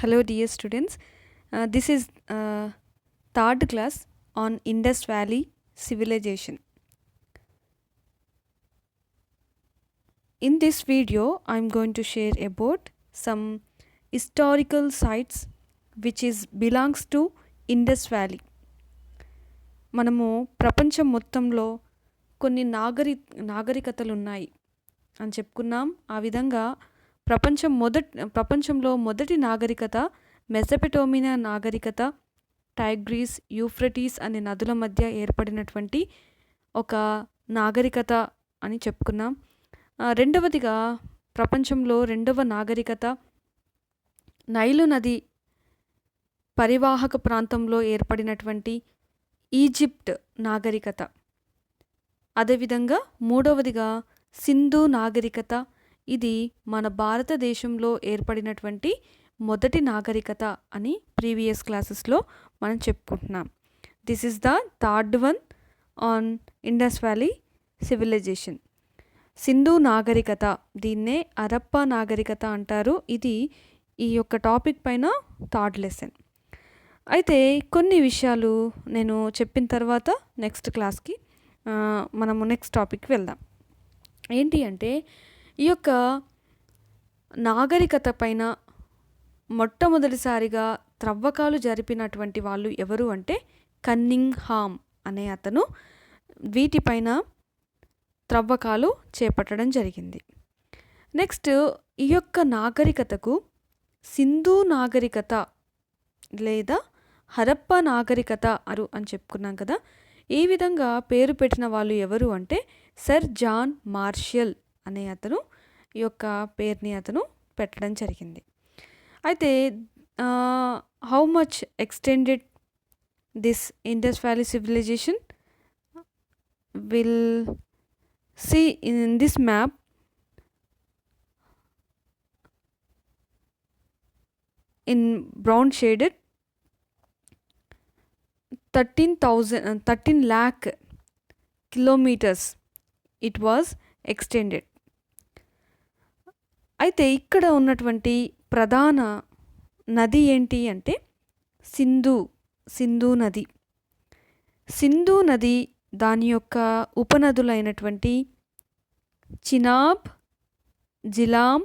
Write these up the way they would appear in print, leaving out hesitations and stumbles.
Hello, dear students. This is third class on Indus Valley civilization. In this video, I'm going to share about some historical sites which is belongs to Indus Valley. మనము ప్రపంచం మొత్తంలో కొన్ని నాగరికతలు ఉన్నాయి అని చెప్పుకున్నాం. ఆ విధంగా ప్రపంచంలో మొదటి నాగరికత మెసపెటోమియా నాగరికత టైగ్రీస్ యూఫ్రటీస్ అనే నదుల మధ్య ఏర్పడినటువంటి ఒక నాగరికత అని చెప్పుకున్నాం. రెండవదిగా ప్రపంచంలో రెండవ నాగరికత నైలు నది పరివాహక ప్రాంతంలో ఏర్పడినటువంటి ఈజిప్ట్ నాగరికత. అదేవిధంగా మూడవదిగా సింధు నాగరికత. ఇది మన భారతదేశంలో ఏర్పడినటువంటి మొదటి నాగరికత అని ప్రీవియస్ క్లాసెస్లో మనం చెప్పుకుంటున్నాం. This is the third one on Indus valley civilisation. Sindhu నాగరికత, దీన్నే హరప్పా నాగరికత అంటారు. ఇది ఈ యొక్క టాపిక్ పైన థర్డ్ లెసన్. అయితే కొన్ని విషయాలు నేను చెప్పిన తర్వాత నెక్స్ట్ క్లాస్కి మనము నెక్స్ట్ టాపిక్కి వెళ్దాం. ఏంటి అంటే ఈ యొక్క నాగరికత పైన మొట్టమొదటిసారిగా త్రవ్వకాలు జరిపినటువంటి వాళ్ళు ఎవరు అంటే కన్నింగ్హామ్ అనే అతను వీటిపైన త్రవ్వకాలు చేపట్టడం జరిగింది. నెక్స్ట్ ఈ యొక్క నాగరికతకు సింధు నాగరికత లేదా హరప్పా నాగరికత అని చెప్పుకున్నాం కదా. ఈ విధంగా పేరు పెట్టిన వాళ్ళు ఎవరు అంటే సర్ జాన్ మార్షల్ అనే అతను ఈ యొక్క పేరుని అతను పెట్టడం జరిగింది. అయితే how much extended this Indus valley civilisation will see in this map. In brown shaded 13 lakh kilometers it was extended. అయితే ఇక్కడ ఉన్నటువంటి ప్రధాన నది ఏంటి అంటే సింధు నది. సింధు నది దాని యొక్క ఉపనదులైనటువంటి చినాబ్, జిలాం,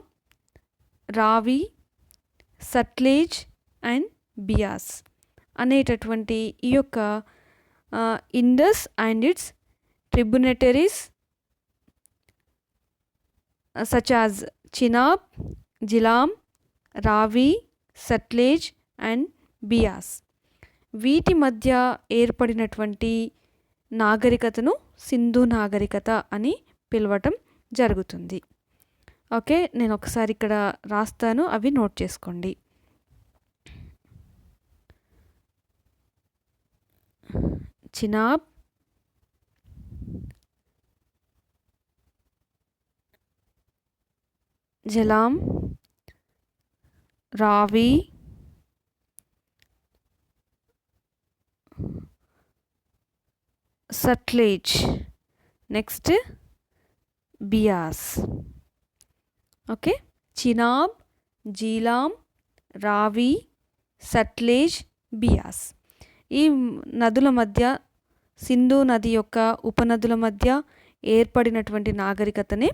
రావి, సట్లెజ్ అండ్ బియాస్ అనేటటువంటి ఈ యొక్క Indus and its tributaries such as Chenab, Jhelum, Ravi, Sutlej and Beas, వీటి మధ్య ఏర్పడినటువంటి నాగరికతను సింధు నాగరికత అని పిలవటం జరుగుతుంది. ఓకే, నేను ఒకసారి ఇక్కడ రాస్తాను, అవి నోట్ చేసుకోండి. చినాబ్, జలాం, రావి, సట్లెజ్, నెక్స్ట్ బియాస్. ఓకే, చినాబ్, జీలాం, రావి, సట్లెజ్, బియాస్, ఈ నదుల మధ్య సింధు నది యొక్క ఉపనదుల మధ్య ఏర్పడినటువంటి నాగరికతనే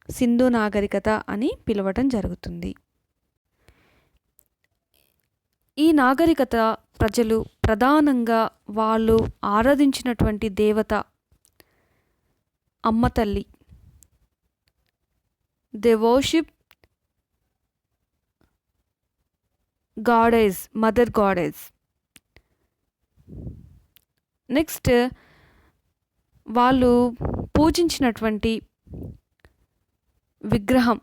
సింధు నాగరికత అని పిలవటం జరుగుతుంది. ఈ నాగరికత ప్రజలు ప్రధానంగా వాళ్ళు ఆరాధించినటువంటి దేవత అమ్మ తల్లి. They worship goddess, mother goddess. Next వాళ్ళు పూజించినటువంటి విగ్రహం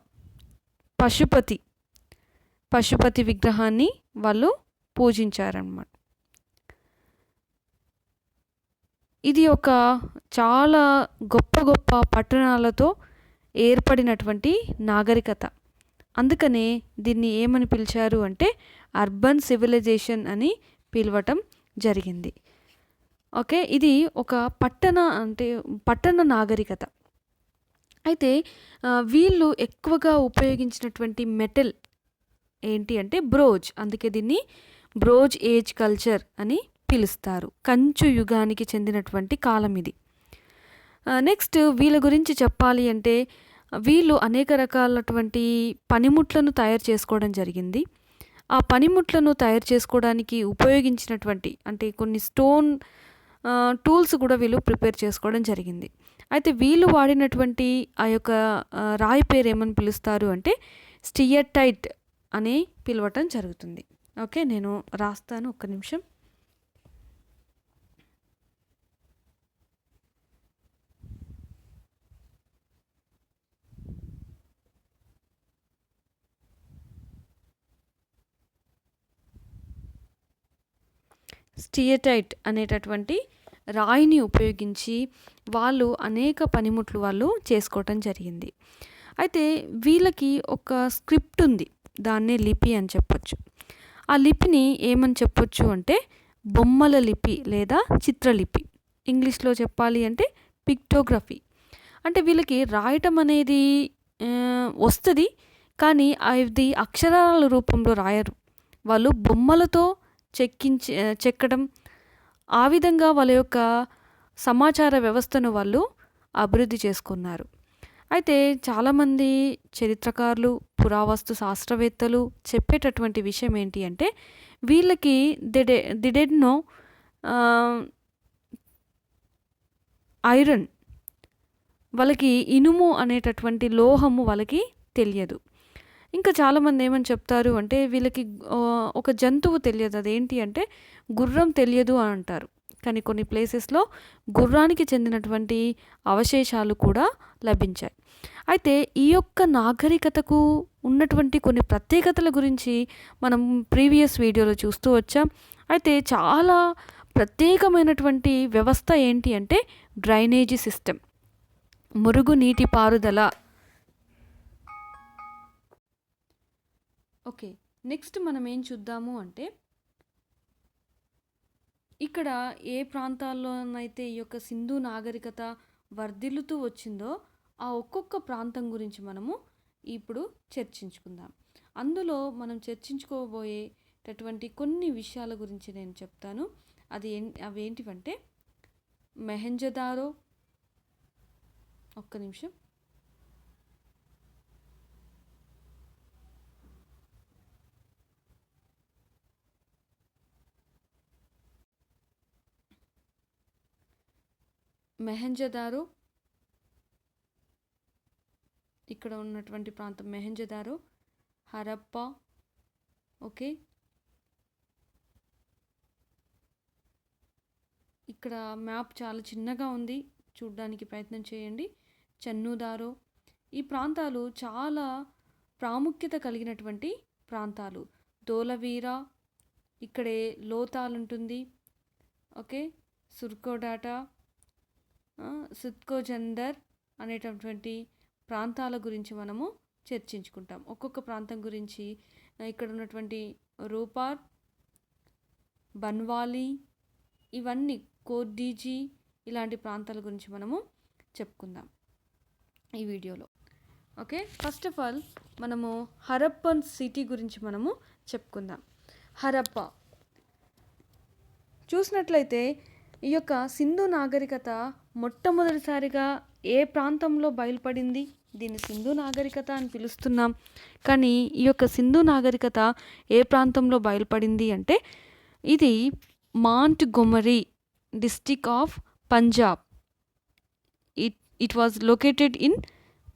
పశుపతి విగ్రహాన్ని వాళ్ళు పూజించారన్నమాట. ఇది ఒక చాలా గొప్ప పట్టణాలతో ఏర్పడినటువంటి నాగరికత. అందుకనే దీన్ని ఏమని పిలిచారు అంటే అర్బన్ సివిలైజేషన్ అని పిలవటం జరిగింది. ఓకే, ఇది ఒక పట్టణ నాగరికత. అయితే వీళ్ళు ఎక్కువగా ఉపయోగించినటువంటి మెటల్ ఏంటి అంటే బ్రోజ్. అందుకే దీన్ని బ్రోజ్ ఏజ్ కల్చర్ అని పిలుస్తారు. కంచు యుగానికి చెందినటువంటి కాలం ఇది. నెక్స్ట్ వీళ్ళ గురించి చెప్పాలి అంటే వీళ్ళు అనేక రకాలటువంటి పనిముట్లను తయారు చేసుకోవడం జరిగింది. ఆ పనిముట్లను తయారు చేసుకోవడానికి ఉపయోగించినటువంటి అంటే కొన్ని స్టోన్ టూల్స్ కూడా వీళ్ళు ప్రిపేర్ చేసుకోవడం జరిగింది. అయితే వీళ్ళు వాడినటువంటి ఆ యొక్క రాయి పేరు ఏమని పిలుస్తారు అంటే స్టియటైట్ అని పిలవటం జరుగుతుంది. ఓకే, నేను రాస్తాను, ఒక్క నిమిషం. స్టియటైట్ అనేటటువంటి రాయిని ఉపయోగించి వాళ్ళు అనేక పనిముట్లు వాళ్ళు చేసుకోవటం జరిగింది. అయితే వీళ్ళకి ఒక స్క్రిప్ట్ ఉంది, దాన్నే లిపి అని చెప్పొచ్చు. ఆ లిపిని ఏమని చెప్పొచ్చు అంటే బొమ్మల లిపి లేదా చిత్రలిపి. ఇంగ్లీష్లో చెప్పాలి అంటే పిక్టోగ్రఫీ. అంటే వీళ్ళకి రాయటం అనేది వస్తుంది, కానీ అది అక్షరాల రూపంలో రాయరు. వాళ్ళు బొమ్మలతో చెక్కడం, ఆ విధంగా వాళ్ళ యొక్క సమాచార వ్యవస్థను వాళ్ళు అభివృద్ధి చేసుకున్నారు. అయితే చాలామంది చరిత్రకారులు, పురావస్తు శాస్త్రవేత్తలు చెప్పేటటువంటి విషయం ఏంటి అంటే వీళ్ళకి ది డెడ్ నో ఐరన్, వాళ్ళకి ఇనుము అనేటటువంటి లోహము వాళ్ళకి తెలియదు. ఇంకా చాలామంది ఏమని చెప్తారు అంటే వీళ్ళకి ఒక జంతువు తెలియదు, అదేంటి అంటే గుర్రం తెలియదు అని అంటారు. కానీ కొన్ని ప్లేసెస్లో గుర్రానికి చెందినటువంటి అవశేషాలు కూడా లభించాయి. అయితే ఈ యొక్క నాగరికతకు ఉన్నటువంటి కొన్ని ప్రత్యేకతల గురించి మనం ప్రీవియస్ వీడియోలో చూస్తూ వచ్చాం. అయితే చాలా ప్రత్యేకమైనటువంటి వ్యవస్థ ఏంటి అంటే డ్రైనేజీ సిస్టమ్, మురుగునీటి పారుదల. ఓకే, నెక్స్ట్ మనం ఏం చూద్దాము అంటే ఇక్కడ ఏ ప్రాంతాల్లోనైతే ఈ యొక్క సింధు నాగరికత వర్ధిల్లుతూ వచ్చిందో ఆ ఒక్కొక్క ప్రాంతం గురించి మనము ఇప్పుడు చర్చించుకుందాం. అందులో మనం చర్చించుకోబోయేటటువంటి కొన్ని విషయాల గురించి నేను చెప్తాను. అవేంటివంటే మొహంజదారో, ఒక్క నిమిషం, మొహంజదారో, ఇక్కడ ఉన్నటువంటి ప్రాంతం మొహంజదారో, హరప్పా. ఓకే, ఇక్కడ మ్యాప్ చాలా చిన్నగా ఉంది, చూడడానికి ప్రయత్నం చేయండి. చెన్నుదారో. ఈ ప్రాంతాలు చాలా ప్రాముఖ్యత కలిగినటువంటి ప్రాంతాలు. ధోలవీరా, ఇక్కడే లోతాల్ ఉంటుంది. ఓకే, సుర్కోడాటా, సుత్కోజందర్ అనేటటువంటి ప్రాంతాల గురించి మనము చర్చించుకుంటాం. ఒక్కొక్క ప్రాంతం గురించి ఇక్కడ ఉన్నటువంటి రూపార్, బన్వాలి, ఇవన్నీ కోర్డీజీ, ఇలాంటి ప్రాంతాల గురించి మనము చెప్పుకుందాం ఈ వీడియోలో. ఓకే, ఫస్ట్ ఆఫ్ ఆల్ మనము హరప్పన్ సిటీ గురించి మనము చెప్పుకుందాం. హరప్పా చూసినట్లయితే ఈ యొక్క సింధు నాగరికత మొట్టమొదటిసారిగా ఏ ప్రాంతంలో బయలుపడింది? దీన్ని సింధు నాగరికత అని పిలుస్తున్నాం, కానీ ఈ యొక్క సింధు నాగరికత ఏ ప్రాంతంలో బయలుపడింది అంటే ఇది Montgomery district of Punjab. It was located in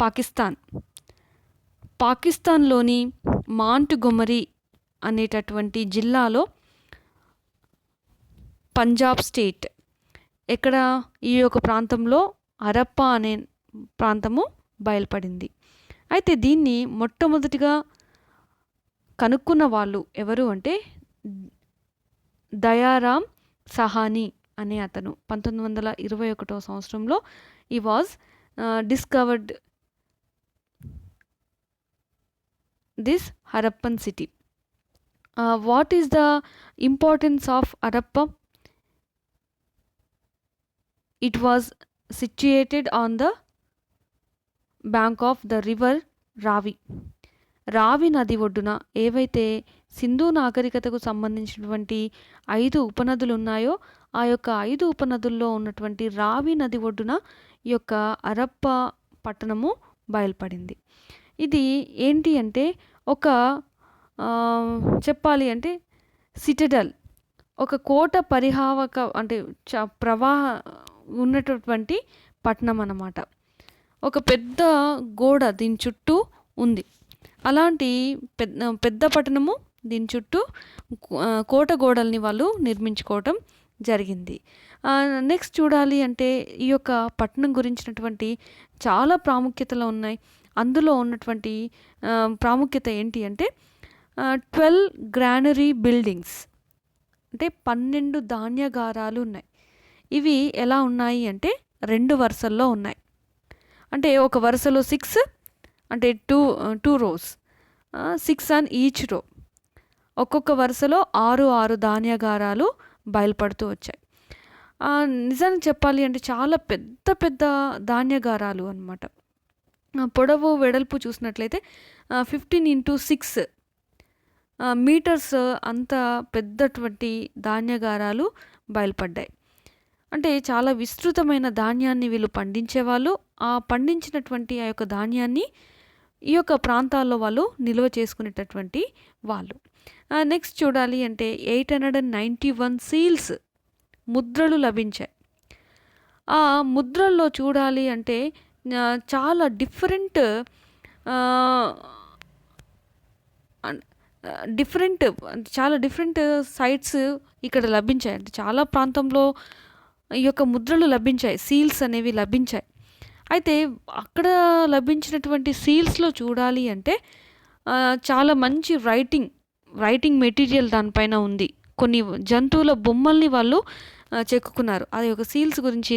Pakistan. పాకిస్తాన్లోని మాంట్గోమరీ అనేటటువంటి జిల్లాలో, పంజాబ్ స్టేట్, ఎక్కడ ఈ యొక్క ప్రాంతంలో హరప్పా అనే ప్రాంతము బయలుపడింది. అయితే దీన్ని మొట్టమొదటిగా కనుక్కున్న వాళ్ళు ఎవరు అంటే దయారామ్ సహానీ అనే అతను 1921 సంవత్సరంలో ఈ was discovered this Harappan city. What is the importance of Harappa? It was situated on the bank of the river Ravi. రావి నది ఒడ్డున ఏవైతే సింధు నాగరికతకు సంబంధించినటువంటి 5 ఉపనదులు ఉన్నాయో ఆ యొక్క 5 ఉపనదుల్లో ఉన్నటువంటి రావి నది ఒడ్డున ఈ యొక్క హరప్ప పట్టణము బయలుపడింది. ఇది ఏంటి అంటే ఒక చెప్పాలి అంటే సిటడల్, ఒక కోట పరిహావక అంటే ప్రవాహ ఉన్నటువంటి పట్టణం అన్నమాట. ఒక పెద్ద గోడ దీని చుట్టూ ఉంది. అలాంటి పెద్ద పట్టణము దీని చుట్టూ కోట గోడల్ని వాళ్ళు నిర్మించుకోవటం జరిగింది. నెక్స్ట్ చూడాలి అంటే ఈ యొక్క పట్టణం గురించినటువంటి చాలా ప్రాముఖ్యతలు ఉన్నాయి. అందులో ఉన్నటువంటి ప్రాముఖ్యత ఏంటి అంటే 12 గ్రానరీ బిల్డింగ్స్, అంటే 12 ధాన్యాగారాలు ఉన్నాయి. ఇవి ఎలా ఉన్నాయి అంటే 2 వరుసల్లో ఉన్నాయి. అంటే ఒక వరుసలో 6 అంటే 2 rows, 6 on each row. ఒక్కొక్క వరుసలో 6 ధాన్యాగారాలు బయలుపడుతూ వచ్చాయి. నిజానికి చెప్పాలి అంటే చాలా పెద్ద పెద్ద ధాన్యాగారాలు అన్నమాట. పొడవు వెడల్పు చూసినట్లయితే 15x6 మీటర్స్ అంత పెద్దటువంటి ధాన్యాగారాలు బయలుపడ్డాయి. అంటే చాలా విస్తృతమైన ధాన్యాన్ని వీళ్ళు పండించేవాళ్ళు. ఆ పండించినటువంటి ఆ యొక్క ధాన్యాన్ని ఈ యొక్క ప్రాంతాల్లో వాళ్ళు నిల్వ చేసుకునేటటువంటి వాళ్ళు. నెక్స్ట్ చూడాలి అంటే 891 సీల్స్, ముద్రలు లభించాయి. ఆ ముద్రల్లో చూడాలి అంటే చాలా డిఫరెంట్ చాలా డిఫరెంట్ సైట్స్ ఇక్కడ లభించాయి. అంటే చాలా ప్రాంతంలో ఈ యొక్క ముద్రలు లభించాయి, సీల్స్ అనేవి లభించాయి. అయితే అక్కడ లభించినటువంటి సీల్స్లో చూడాలి అంటే చాలా మంచి రైటింగ్ మెటీరియల్ దానిపైన ఉంది. కొన్ని జంతువుల బొమ్మల్ని వాళ్ళు చెక్కుకున్నారు. అది ఒక సీల్స్ గురించి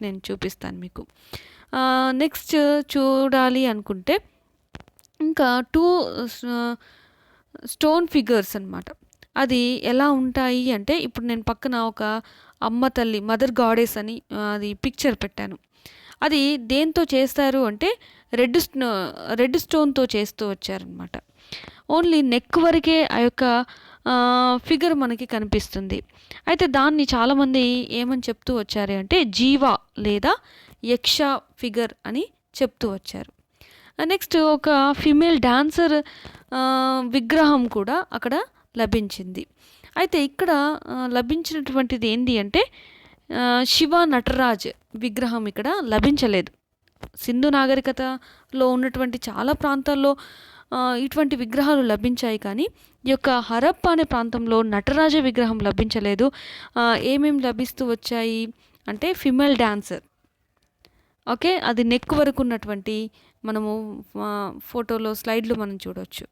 నేను చూపిస్తాను మీకు. నెక్స్ట్ చూడాలి అనుకుంటే ఇంకా 2 స్టోన్ ఫిగర్స్ అన్నమాట. అది ఎలా ఉంటాయి అంటే ఇప్పుడు నేను పక్కన ఒక అమ్మ తల్లి, మదర్ గాడెస్ అని అది పిక్చర్ పెట్టాను. అది దేంతో చేస్తారు అంటే రెడ్ స్టోన్తో చేస్తూ వచ్చారనమాట. ఓన్లీ నెక్ వరకే ఆ యొక్క ఫిగర్ మనకి కనిపిస్తుంది. అయితే దాన్ని చాలామంది ఏమని చెప్తూ వచ్చారు అంటే జీవా లేదా యక్ష ఫిగర్ అని చెప్తూ వచ్చారు. నెక్స్ట్ ఒక ఫిమేల్ డాన్సర్ విగ్రహం కూడా అక్కడ లభించింది. అయితే ఇక్కడ లభించినటువంటిది ఏంటి అంటే శివ నటరాజ్ విగ్రహం ఇక్కడ లభించలేదు. సింధు నాగరికతలో ఉన్నటువంటి చాలా ప్రాంతాల్లో ఇటువంటి విగ్రహాలు లభించాయి, కానీ ఈ యొక్క హరప్ప అనే ప్రాంతంలో నటరాజ విగ్రహం లభించలేదు. ఏమేమి లభిస్తూ వచ్చాయి అంటే ఫిమేల్ డాన్సర్, ఓకే, అది నెక్ వరకు ఉన్నటువంటి మనము ఫోటోలో స్లైడ్లు మనం చూడవచ్చు.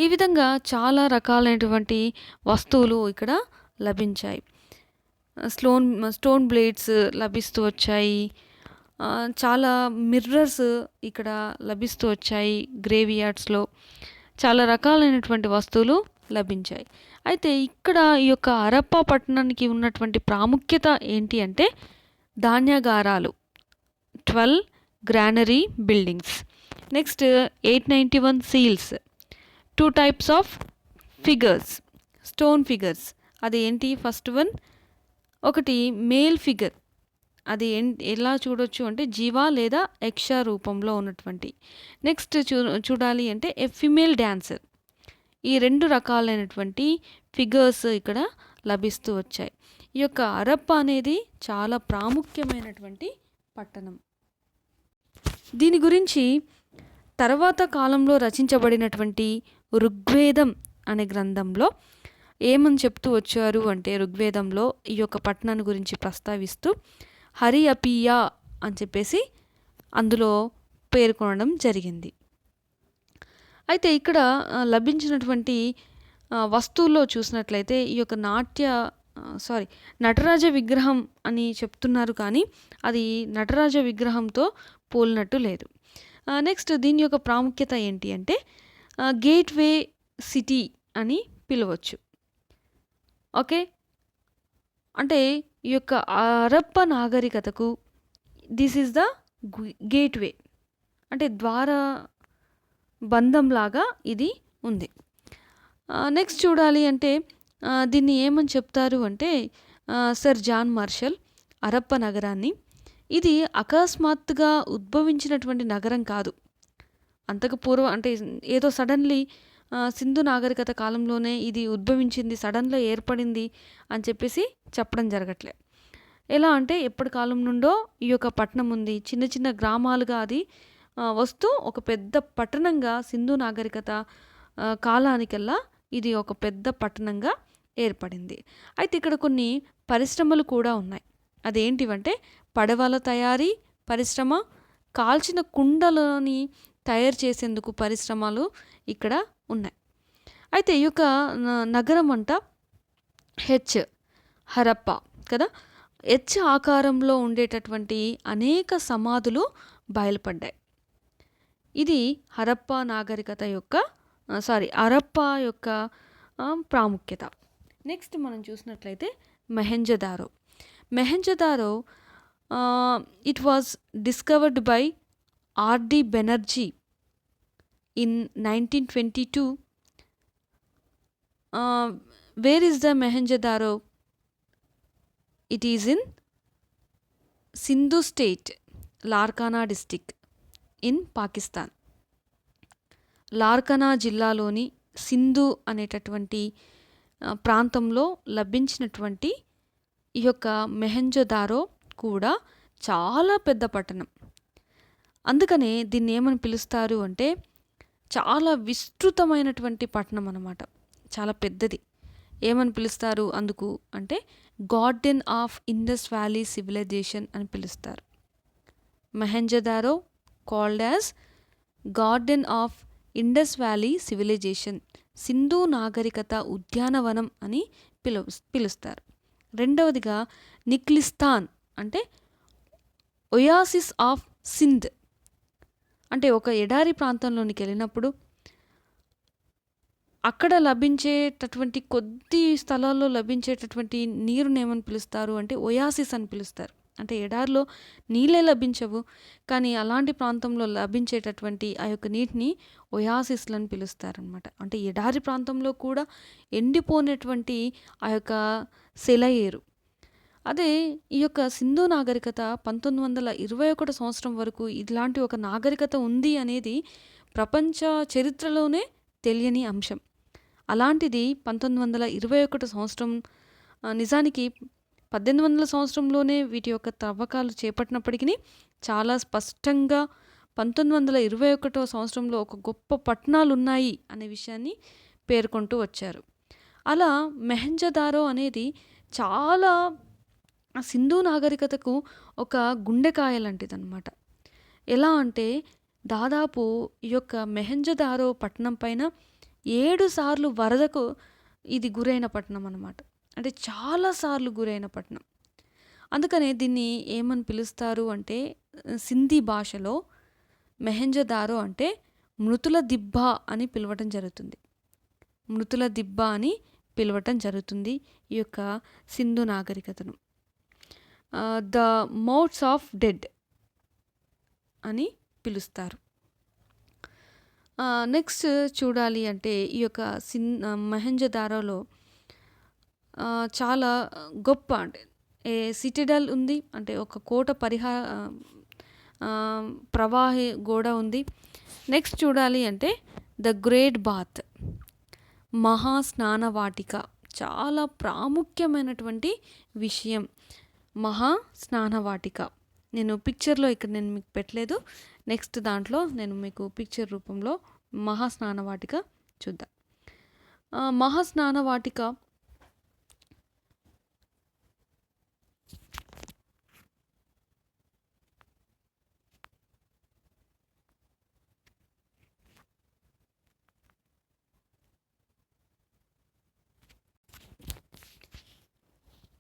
ఈ విధంగా చాలా రకాలైనటువంటి వస్తువులు ఇక్కడ లభించాయి. స్టోన్ బ్లేడ్స్ లభిస్తూ వచ్చాయి. చాలా మిర్రర్స్ ఇక్కడ లభిస్తూ వచ్చాయి. గ్రేవ్ యార్డ్స్లో చాలా రకాలైనటువంటి వస్తువులు లభించాయి. అయితే ఇక్కడ ఈ యొక్క హరప్పా పట్టణానికి ఉన్నటువంటి ప్రాముఖ్యత ఏంటి అంటే ధాన్యాగారాలు, 12 granary buildings, next 891 seals, 2 types of figures, stone figures. అది ఏంటి ఫస్ట్ వన్, ఒకటి మేల్ ఫిగర్, అది ఎలా చూడొచ్చు అంటే జీవా లేదా యక్ష రూపంలో ఉన్నటువంటి. నెక్స్ట్ చూడాలి అంటే ఏ ఫిమేల్ డాన్సర్. ఈ 2 రకాలైనటువంటి ఫిగర్స్ ఇక్కడ లభిస్తూ వచ్చాయి. ఈ యొక్క హరప్పా అనేది చాలా ప్రాముఖ్యమైనటువంటి పట్టణం. దీని గురించి తర్వాత కాలంలో రచించబడినటువంటి ఋగ్వేదం అనే గ్రంథంలో ఏమని చెప్తూ వచ్చారు అంటే ఋగ్వేదంలో ఈ యొక్క పట్టణాన్ని గురించి ప్రస్తావిస్తూ హరి అపియా అని చెప్పేసి అందులో పేర్కొనడం జరిగింది. అయితే ఇక్కడ లభించినటువంటి వస్తువుల్లో చూసినట్లయితే ఈ యొక్క నటరాజ విగ్రహం అని చెప్తున్నారు, కానీ అది నటరాజ విగ్రహంతో పోలినట్టు లేదు. నెక్స్ట్ దీని యొక్క ప్రాముఖ్యత ఏంటి అంటే గేట్వే సిటీ అని పిలవచ్చు. ఓకే, అంటే ఈ యొక్క హరప్ప నాగరికతకు దిస్ ఈజ్ ద గేట్వే, అంటే బంధంలాగా ఇది ఉంది. నెక్స్ట్ చూడాలి అంటే దీన్ని ఏమని చెప్తారు అంటే సర్ జాన్ మార్షల్ హరప్ప నగరాన్ని ఇది అకస్మాత్తుగా ఉద్భవించినటువంటి నగరం కాదు. అంతకు పూర్వం అంటే ఏదో సడన్లీ సింధు నాగరికత కాలంలోనే ఇది ఉద్భవించింది, సడన్గా ఏర్పడింది అని చెప్పేసి చెప్పడం జరగట్లే. ఎలా అంటే ఎప్పటి కాలం నుండో ఈ యొక్క పట్టణం ఉంది. చిన్న చిన్న గ్రామాలుగా అది వస్తూ ఒక పెద్ద పట్టణంగా సింధు నాగరికత కాలానికల్లా ఇది ఒక పెద్ద పట్టణంగా ఏర్పడింది. అయితే ఇక్కడ కొన్ని పరిశ్రమలు కూడా ఉన్నాయి. అదేంటివంటే పడవల తయారీ పరిశ్రమ, కాల్చిన కుండలని తయారు చేసేందుకు పరిశ్రమలు ఇక్కడ ఉన్నాయి. అయితే ఈ యొక్క నగరం అంట హరప్ప కదా, ఆకారంలో ఉండేటటువంటి అనేక సమాధులు బయలుపడ్డాయి. ఇది హరప్ప నాగరికత యొక్క హరప్ప యొక్క ప్రాముఖ్యత. నెక్స్ట్ మనం చూసినట్లయితే Mohenjodaro. It was discovered by R D Banerjee in 1922. Where is the Mohenjodaro? It is in Sindhu state, Larkana district in Pakistan. Larkana జిల్లాలోని సింధు అనేటటువంటి ప్రాంతంలో లభించినటువంటి ఈ యొక్క మొహెంజోదారో కూడా చాలా పెద్ద పట్టణం. అందుకనే దీన్ని ఏమని పిలుస్తారు అంటే చాలా విస్తృతమైనటువంటి పట్టణం అన్నమాట, చాలా పెద్దది. ఏమని పిలుస్తారు అందుకు అంటే garden of Indus valley civilisation అని పిలుస్తారు. Mohenjodaro called as garden of Indus valley civilisation, Sindhu నాగరికత ఉద్యానవనం అని పిలుస్తారు. రెండవదిగా నిక్లిస్తాన్ అంటే ఒయాసిస్ ఆఫ్ సింధ్, అంటే ఒక ఎడారి ప్రాంతంలోనికి వెళ్ళినప్పుడు అక్కడ లభించేటటువంటి కొద్ది స్థలాల్లో లభించేటటువంటి నీరుని ఏమని పిలుస్తారు అంటే ఒయాసిస్ అని పిలుస్తారు. అంటే ఎడారిలో నీళ్ళే లభించవు, కానీ అలాంటి ప్రాంతంలో లభించేటటువంటి ఆ యొక్క నీటిని ఒయాసిస్లని పిలుస్తారనమాట. అంటే ఎడారి ప్రాంతంలో కూడా ఎండిపోయినటువంటి ఆ యొక్క సెలయేరు. అదే ఈ యొక్క సింధు నాగరికత 1921 సంవత్సరం వరకు ఇలాంటి ఒక నాగరికత ఉంది అనేది ప్రపంచ చరిత్రలోనే తెలియని అంశం. అలాంటిది 1921 సంవత్సరం, నిజానికి 1800 సంవత్సరంలోనే వీటి యొక్క తవ్వకాలు చేపట్టినప్పటికీ చాలా స్పష్టంగా 1921 సంవత్సరంలో ఒక గొప్ప పట్టణాలు ఉన్నాయి అనే విషయాన్ని పేర్కొంటూ వచ్చారు. అలా మొహెంజోదారో అనేది చాలా సింధు నాగరికతకు ఒక గుండెకాయ లాంటిదన్నమాట. ఎలా అంటే దాదాపు ఈ యొక్క మొహెంజోదారో పట్టణం పైన 7 సార్లు వరదకు ఇది గురైన పట్టణం అన్నమాట. అంటే చాలాసార్లు గురైన పట్టణం. అందుకనే దీన్ని ఏమని పిలుస్తారు అంటే సింధీ భాషలో మొహెంజోదారో అంటే మృతుల దిబ్బ అని పిలవటం జరుగుతుంది. మృతుల దిబ్బ అని పిలవటం జరుగుతుంది ఈ యొక్క సింధు నాగరికతను. ద మౌత్స్ ఆఫ్ డెడ్ అని పిలుస్తారు. నెక్స్ట్ చూడాలి అంటే ఈ యొక్క మొహెంజోదారోలో చాలా గొప్ప అంటే సిటిడల్ ఉంది, అంటే ఒక కోట ప్రవాహి గోడ ఉంది. నెక్స్ట్ చూడాలి అంటే ద గ్రేట్ బాత్, మహా స్నాన వాటిక, చాలా ప్రాముఖ్యమైనటువంటి విషయం మహా స్నాన వాటిక. నేను పిక్చర్లో ఇక్కడ నేను మీకు పెట్టలేదు, నెక్స్ట్ దాంట్లో నేను మీకు పిక్చర్ రూపంలో మహా స్నాన వాటిక చూద్దాం. మహా స్నాన వాటిక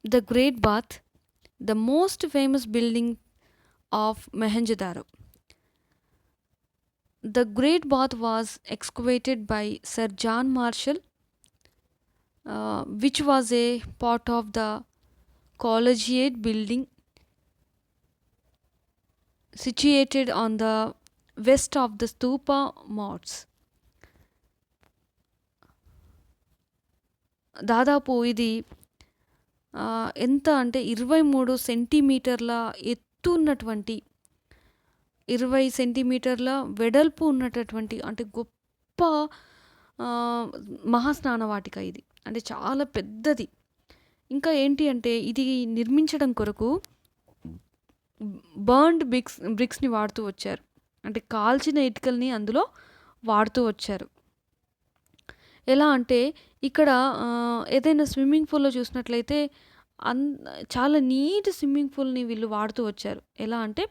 The Great Bath, the most famous building of Mohenjo-daro. The Great Bath was excavated by Sir John Marshall, which was a part of the collegiate building situated on the west of the Stupa Mounds. దాదాపు ఇది ఎంత అంటే 23 సెంటీమీటర్ల ఎత్తు ఉన్నటువంటి, 20 సెంటీమీటర్ల వెడల్పు ఉన్నటటువంటి అంటే గొప్ప మహాస్నాన వాటిక ఇది. అంటే చాలా పెద్దది. ఇంకా ఏంటి అంటే ఇది నిర్మించడం కొరకు బర్న్డ్ బ్రిక్స్ని వాడుతూ వచ్చారు. అంటే కాల్చిన ఇటుకల్ని అందులో వాడుతూ వచ్చారు. ఎలా అంటే ఇక్కడ ఏదైనా స్విమ్మింగ్ పూల్లో చూసినట్లయితే చాలా నీట్ స్విమ్మింగ్ పూల్ని వీళ్ళు వాడుతూ వచ్చారు. ఎలా అంటే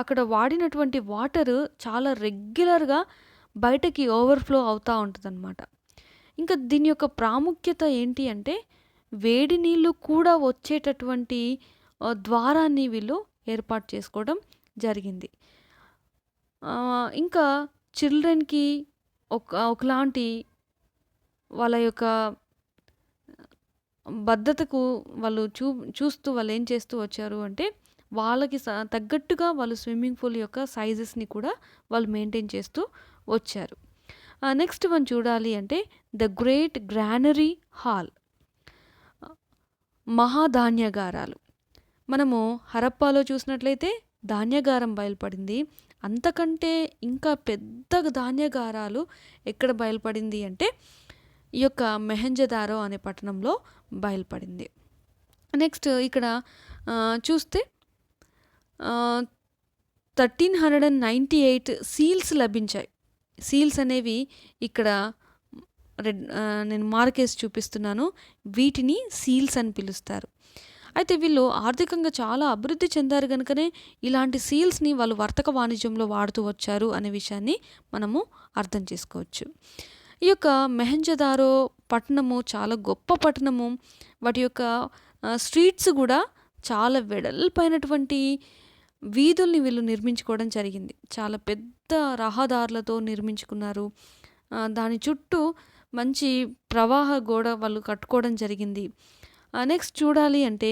అక్కడ వాడినటువంటి వాటర్ చాలా రెగ్యులర్గా బయటకి ఓవర్ఫ్లో అవుతూ ఉంటుందన్నమాట. ఇంకా దీని యొక్క ప్రాముఖ్యత ఏంటి అంటే వేడి నీళ్ళు కూడా వచ్చేటటువంటి ద్వారాన్ని వీళ్ళు ఏర్పాటు చేసుకోవడం జరిగింది. ఇంకా చిల్డ్రన్కి ఒకలాంటి వాళ్ళ యొక్క భద్రతకు వాళ్ళు చూస్తూ వాళ్ళు ఏం చేస్తూ వచ్చారు అంటే వాళ్ళకి తగ్గట్టుగా వాళ్ళు స్విమ్మింగ్ పూల్ యొక్క సైజెస్ని కూడా వాళ్ళు మెయింటైన్ చేస్తూ వచ్చారు. నెక్స్ట్ వన్ చూడాలి అంటే ద గ్రేట్ గ్రానరీ హాల్, మహాధాన్యగారాలు. మనము హరప్పాలో చూసినట్లయితే ధాన్యగారం బయలుపడింది. అంతకంటే ఇంకా పెద్ద ధాన్యగారాలు ఎక్కడ బయలుపడింది అంటే ఈ యొక్క మెహంజదారో అనే పట్టణంలో బయలుపడింది. నెక్స్ట్ ఇక్కడ చూస్తే 1398 సీల్స్ లభించాయి. సీల్స్ అనేవి ఇక్కడ నేను మార్కేసి చూపిస్తున్నాను. వీటిని సీల్స్ అని పిలుస్తారు. అయితే వీళ్ళు ఆర్థికంగా చాలా అభివృద్ధి చెందారు కనుకనే ఇలాంటి సీల్స్ని వాళ్ళు వర్తక వాణిజ్యంలో వాడుతూ వచ్చారు అనే విషయాన్ని మనము అర్థం చేసుకోవచ్చు. ఈ యొక్క మెహంజదారో పట్టణము చాలా గొప్ప పట్టణము. వాటి యొక్క స్ట్రీట్స్ కూడా చాలా వెడల్పైనటువంటి వీధుల్ని వీళ్ళు నిర్మించుకోవడం జరిగింది. చాలా పెద్ద రహదారులతో నిర్మించుకున్నారు. దాని చుట్టూ మంచి ప్రవాహ గోడ వాళ్ళు కట్టుకోవడం జరిగింది. నెక్స్ట్ చూడాలి అంటే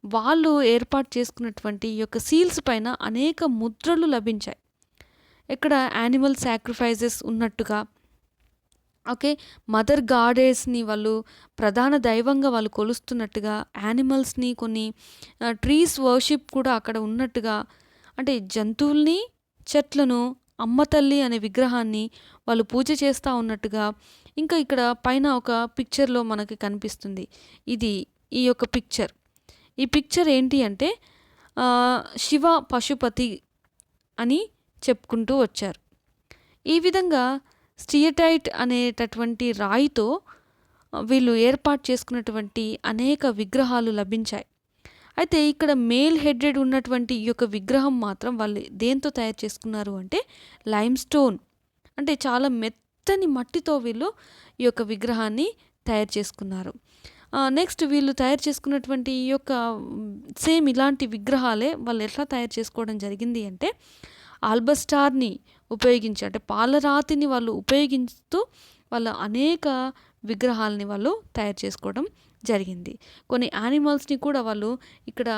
వాళ్ళు ఏర్పాటు చేసుకున్నటువంటి ఈ యొక్క సీల్స్ పైన అనేక ముద్రలు లభించాయి. ఇక్కడ యానిమల్ సాక్రిఫైజెస్ ఉన్నట్టుగా, ఓకే, మదర్ గాడెస్ని వాళ్ళు ప్రధాన దైవంగా వాళ్ళు కొలుస్తున్నట్టుగా, యానిమల్స్ని కొన్ని ట్రీస్ వర్షిప్ కూడా అక్కడ ఉన్నట్టుగా, అంటే జంతువుల్ని చెట్లను అమ్మ తల్లి అనే విగ్రహాన్ని వాళ్ళు పూజ చేస్తూ ఉన్నట్టుగా. ఇంకా ఇక్కడ పైన ఒక పిక్చర్లో మనకి కనిపిస్తుంది. ఇది ఈ యొక్క పిక్చర్. ఈ పిక్చర్ ఏంటి అంటే శివ పశుపతి అని చెప్పుకుంటూ వచ్చారు. ఈ విధంగా స్టియటైట్ అనేటటువంటి రాయితో వీళ్ళు ఏర్పాటు చేసుకున్నటువంటి అనేక విగ్రహాలు లభించాయి. అయితే ఇక్కడ మేల్ హెడెడ్ ఉన్నటువంటి ఈ యొక్క విగ్రహం మాత్రం వాళ్ళు దేంతో తయారు చేసుకున్నారు అంటే లైమ్ స్టోన్, అంటే చాలా మెత్తని మట్టితో వీళ్ళు ఈ యొక్క విగ్రహాన్ని తయారు చేసుకున్నారు. నెక్స్ట్ వీళ్ళు తయారు చేసుకున్నటువంటి ఈ యొక్క సేమ్ ఇలాంటి విగ్రహాలే వాళ్ళు ఎట్లా తయారు చేసుకోవడం జరిగింది అంటే ఆల్బస్టార్ని ఉపయోగించి, అంటే పాలరాతిని వాళ్ళు ఉపయోగిస్తూ వాళ్ళ అనేక విగ్రహాలని వాళ్ళు తయారు చేసుకోవడం జరిగింది. కొన్ని యానిమల్స్ని కూడా వాళ్ళు ఇక్కడ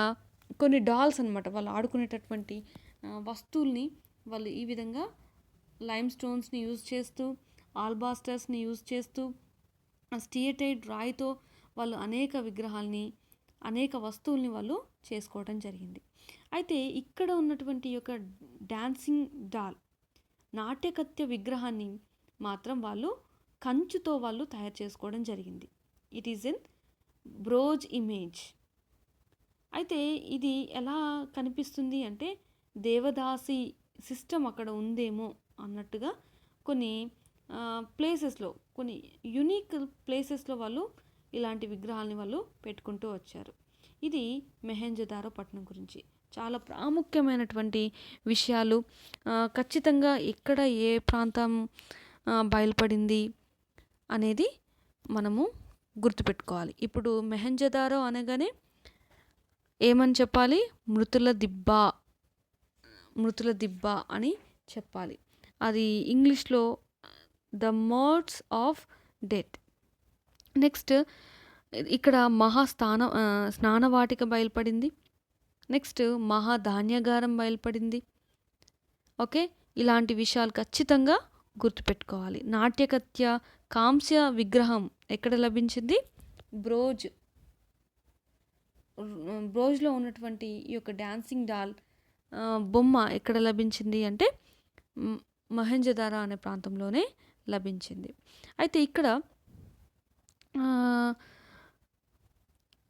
కొన్ని డాల్స్ అనమాట, వాళ్ళు ఆడుకునేటటువంటి వస్తువుల్ని వాళ్ళు ఈ విధంగా లైమ్ స్టోన్స్ని యూజ్ చేస్తూ, ఆల్బాస్టర్స్ని యూజ్ చేస్తూ, స్టియటైట్ రాయితో వాళ్ళు అనేక విగ్రహాలని, అనేక వస్తువుల్ని వాళ్ళు చేసుకోవడం జరిగింది. అయితే ఇక్కడ ఉన్నటువంటి యొక్క డాన్సింగ్ డాల్, నాట్యకత్య విగ్రహాన్ని మాత్రం వాళ్ళు కంచుతో వాళ్ళు తయారు చేసుకోవడం జరిగింది. It is an bronze image. అయితే ఇది ఎలా కనిపిస్తుంది అంటే దేవదాసి సిస్టమ్ అక్కడ ఉందేమో అన్నట్టుగా కొన్ని ప్లేసెస్లో, కొన్ని యునిక్ ప్లేసెస్లో వాళ్ళు ఇలాంటి విగ్రహాలని వాళ్ళు పెట్టుకుంటూ వచ్చారు. ఇది మెహంజదారో పట్టణం గురించి చాలా ప్రాముఖ్యమైనటువంటి విషయాలు. ఖచ్చితంగా ఎక్కడ ఏ ప్రాంతం బయలుపడింది అనేది మనము గుర్తుపెట్టుకోవాలి. ఇప్పుడు మెహంజదారో అనగానే ఏమని చెప్పాలి? మృతుల దిబ్బ అని చెప్పాలి. అది ఇంగ్లీష్లో the modes of death. Next ఇక్కడ స్నానవాటిక బయలుపడింది. నెక్స్ట్ మహాధాన్యగారం బయలుపడింది. ఓకే, ఇలాంటి విషయాలు ఖచ్చితంగా గుర్తుపెట్టుకోవాలి. నాట్యకత్య కాంస్య విగ్రహం ఎక్కడ లభించింది? బ్రోజ్ బ్రోజ్లో ఉన్నటువంటి ఈ యొక్క డాన్సింగ్ డాల్ బొమ్మ ఎక్కడ లభించింది అంటే మహెంజోదారో అనే ప్రాంతంలోనే లభించింది. అయితే ఇక్కడ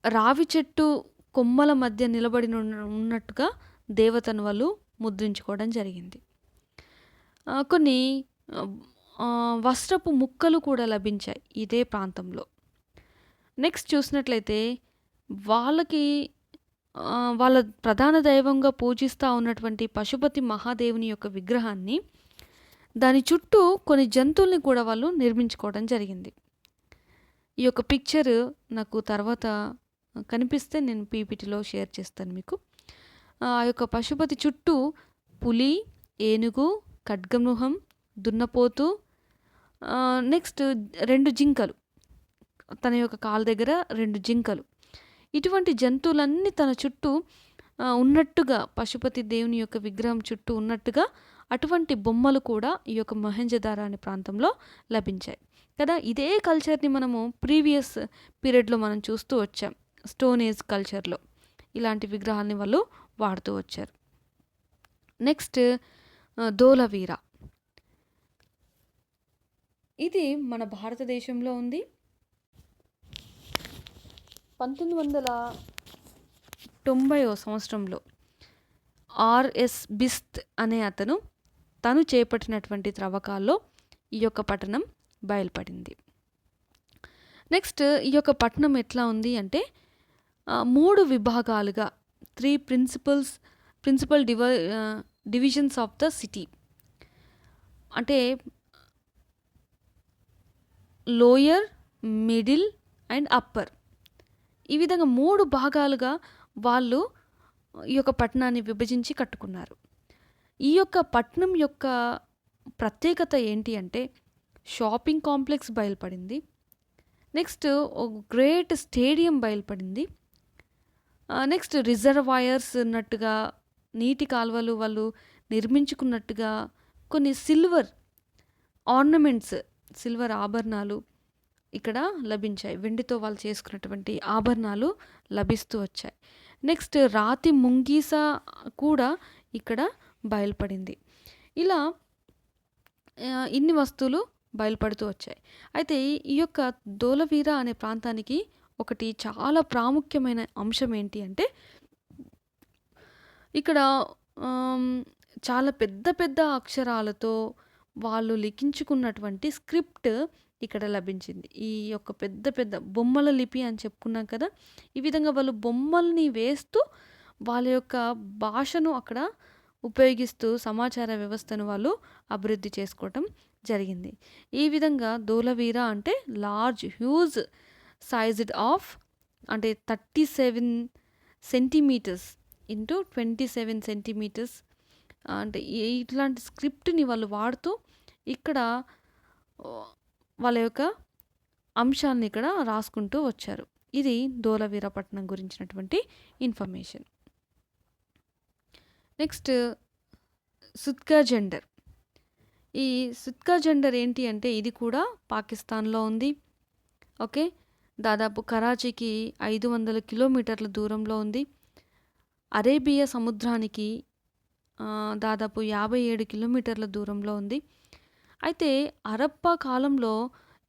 రావి చెట్టు కొమ్మల మధ్య నిలబడి ఉన్నట్టుగా దేవతను వాళ్ళు ముద్రించుకోవడం జరిగింది. కొన్ని వస్త్రపు ముక్కలు కూడా లభించాయి ఇదే ప్రాంతంలో. నెక్స్ట్ చూసినట్లయితే వాళ్ళకి వాళ్ళ ప్రధాన దైవంగా పూజిస్తూ ఉన్నటువంటి పశుపతి మహాదేవుని యొక్క విగ్రహాన్ని దాని చుట్టూ కొన్ని జంతువుల్ని కూడా వాళ్ళు నిర్మించుకోవడం జరిగింది. ఈ యొక్క పిక్చర్ నాకు తర్వాత కనిపిస్తే నేను పీపీటీలో షేర్ చేస్తాను మీకు. ఆ యొక్క పశుపతి చుట్టూ పులి, ఏనుగు, ఖడ్గమృహం, దున్నపోతు, నెక్స్ట్ 2 జింకలు, తన యొక్క కాలు దగ్గర 2 జింకలు, ఇటువంటి జంతువులన్నీ తన చుట్టూ ఉన్నట్టుగా పశుపతి దేవుని యొక్క విగ్రహం చుట్టూ ఉన్నట్టుగా అటువంటి బొమ్మలు కూడా ఈ యొక్క మహెంజోదారో అనే ప్రాంతంలో లభించాయి కదా. ఇదే కల్చర్ని మనము ప్రీవియస్ పీరియడ్లో మనం చూస్తూ వచ్చాం. స్టోన్ ఏజ్ కల్చర్లో ఇలాంటి విగ్రహాలని వాళ్ళు వాడుతూ వచ్చారు. నెక్స్ట్ ధోలవీర, ఇది మన భారతదేశంలో ఉంది. 1990వ సంవత్సరంలో ఆర్ఎస్ బిస్త్ అనే అతను తను చేపట్టినటువంటి త్రవ్వకాల్లో ఈ యొక్క పట్టణం బయలుపడింది. నెక్స్ట్ ఈ యొక్క పట్టణం ఎట్లా ఉంది అంటే 3 విభాగాలుగా 3 principal divisions of the city, అంటే లోయర్, మిడిల్ అండ్ అప్పర్, ఈ విధంగా 3 భాగాలుగా వాళ్ళు ఈ యొక్క పట్టణాన్ని విభజించి కట్టుకున్నారు. ఈ యొక్క పట్టణం యొక్క ప్రత్యేకత ఏంటి అంటే షాపింగ్ కాంప్లెక్స్ బయలుపడింది. నెక్స్ట్ గ్రేట్ స్టేడియం బయలుపడింది. నెక్స్ట్ రిజర్వాయర్స్ ఉన్నట్టుగా, నీటి కాలువలు వాళ్ళు నిర్మించుకున్నట్టుగా, కొన్ని సిల్వర్ ఆర్నమెంట్స్, సిల్వర్ ఆభరణాలు ఇక్కడ లభించాయి. వెండితో వాళ్ళు చేసుకున్నటువంటి ఆభరణాలు లభిస్తూ వచ్చాయి. నెక్స్ట్ రాతి ముంగీస కూడా ఇక్కడ బయలుపడింది. ఇలా ఇన్ని వస్తువులు బయలుపడుతూ వచ్చాయి. అయితే ఈ యొక్క ధోలవీర అనే ప్రాంతానికి ఒకటి చాలా ప్రాముఖ్యమైన అంశం ఏంటి అంటే ఇక్కడ చాలా పెద్ద పెద్ద అక్షరాలతో వాళ్ళు లిఖించుకున్నటువంటి స్క్రిప్ట్ ఇక్కడ లభించింది. ఈ యొక్క పెద్ద పెద్ద బొమ్మల లిపి అని చెప్పుకున్నాం కదా, ఈ విధంగా వాళ్ళు బొమ్మల్ని వేస్తూ వాళ్ళ యొక్క భాషను అక్కడ ఉపయోగిస్తూ సమాచార వ్యవస్థను వాళ్ళు అభివృద్ధి చేసుకోవటం జరిగింది. ఈ విధంగా ధోలవీర అంటే లార్జ్ హ్యూజ్ సైజ్డ్ ఆఫ్, అంటే 37 సెంటీమీటర్స్ ఇంటూ 27 సెంటీమీటర్స్, అంటే ఇట్లాంటి స్క్రిప్ట్ని వాళ్ళు వాడుతూ ఇక్కడ వాళ్ళ యొక్క అంశాలను ఇక్కడ రాసుకుంటూ వచ్చారు. ఇది ధోలవీర పట్టణం గురించినటువంటి ఇన్ఫర్మేషన్. Next సుత్కా gender. ఈ సుత్కా జెండర్ ఏంటి అంటే ఇది కూడా పాకిస్తాన్లో ఉంది. ఓకే, దాదాపు కరాచీకి 500 కిలోమీటర్ల దూరంలో ఉంది. అరేబియా సముద్రానికి దాదాపు 57 కిలోమీటర్ల దూరంలో ఉంది. అయితే హరప్పా కాలంలో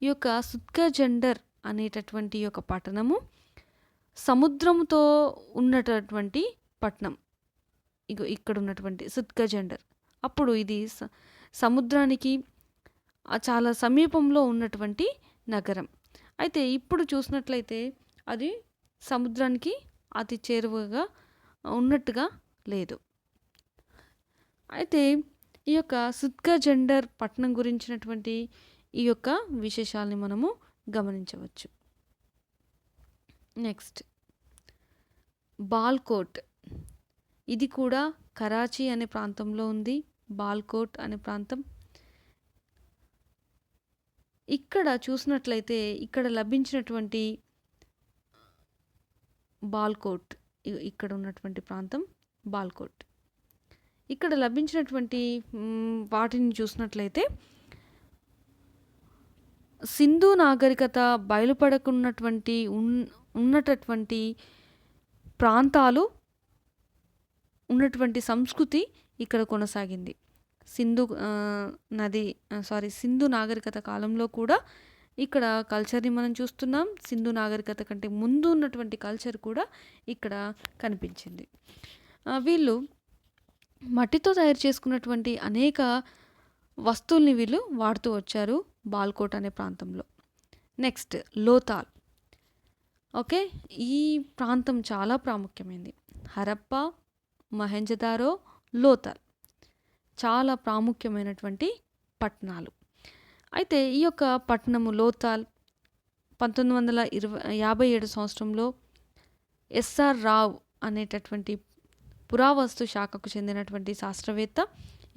ఈ యొక్క సుత్కా జెండర్ అనేటటువంటి యొక్క పట్టణము సముద్రంతో ఉన్నటువంటి పట్టణం. ఇక్కడ ఉన్నటువంటి సుత్కా జెండర్ అప్పుడు ఇది సముద్రానికి చాలా సమీపంలో ఉన్నటువంటి నగరం. అయితే ఇప్పుడు చూసినట్లయితే అది సముద్రానికి అతి చేరువగా ఉన్నట్టుగా లేదు. అయితే ఈ యొక్క సుత్కా జెండర్ పట్టణం గురించినటువంటి ఈ యొక్క విశేషాలని మనము గమనించవచ్చు. నెక్స్ట్ బాల్కోట్, ఇది కూడా కరాచీ అనే ప్రాంతంలో ఉంది. బాల్కోట్ అనే ప్రాంతం. ఇక్కడ చూసినట్లయితే ఇక్కడ లభించినటువంటి బాల్కోట్, ఇక్కడ ఉన్నటువంటి ప్రాంతం బాల్కోట్. ఇక్కడ లభించినటువంటి వాటిని చూసినట్లయితే సింధు నాగరికత బయలుపడకున్నటువంటి ఉన్నటటువంటి ప్రాంతాలు, ఉన్నటువంటి సంస్కృతి ఇక్కడ కొనసాగింది. సింధు సింధు నాగరికత కాలంలో కూడా ఇక్కడ కల్చర్‌ని మనం చూస్తున్నాం. సింధు నాగరికత కంటే ముందు ఉన్నటువంటి కల్చర్ కూడా ఇక్కడ కనిపించింది. వీళ్ళు మట్టితో తయారు చేసుకున్నటువంటి అనేక వస్తువుల్ని వీళ్ళు వాడుతూ వచ్చారు బాల్కోట్ అనే ప్రాంతంలో. నెక్స్ట్ లోతాల్. ఓకే. ఈ ప్రాంతం చాలా ప్రాముఖ్యమైనది. హరప్ప, మొహెంజదారో, లోతాల్ చాలా ప్రాముఖ్యమైనటువంటి పట్టణాలు. అయితే ఈ యొక్క పట్టణము లోతాల్ 1957 సంవత్సరంలో ఎస్ఆర్ రావ్ అనేటటువంటి పురావస్తు శాఖకు చెందినటువంటి శాస్త్రవేత్త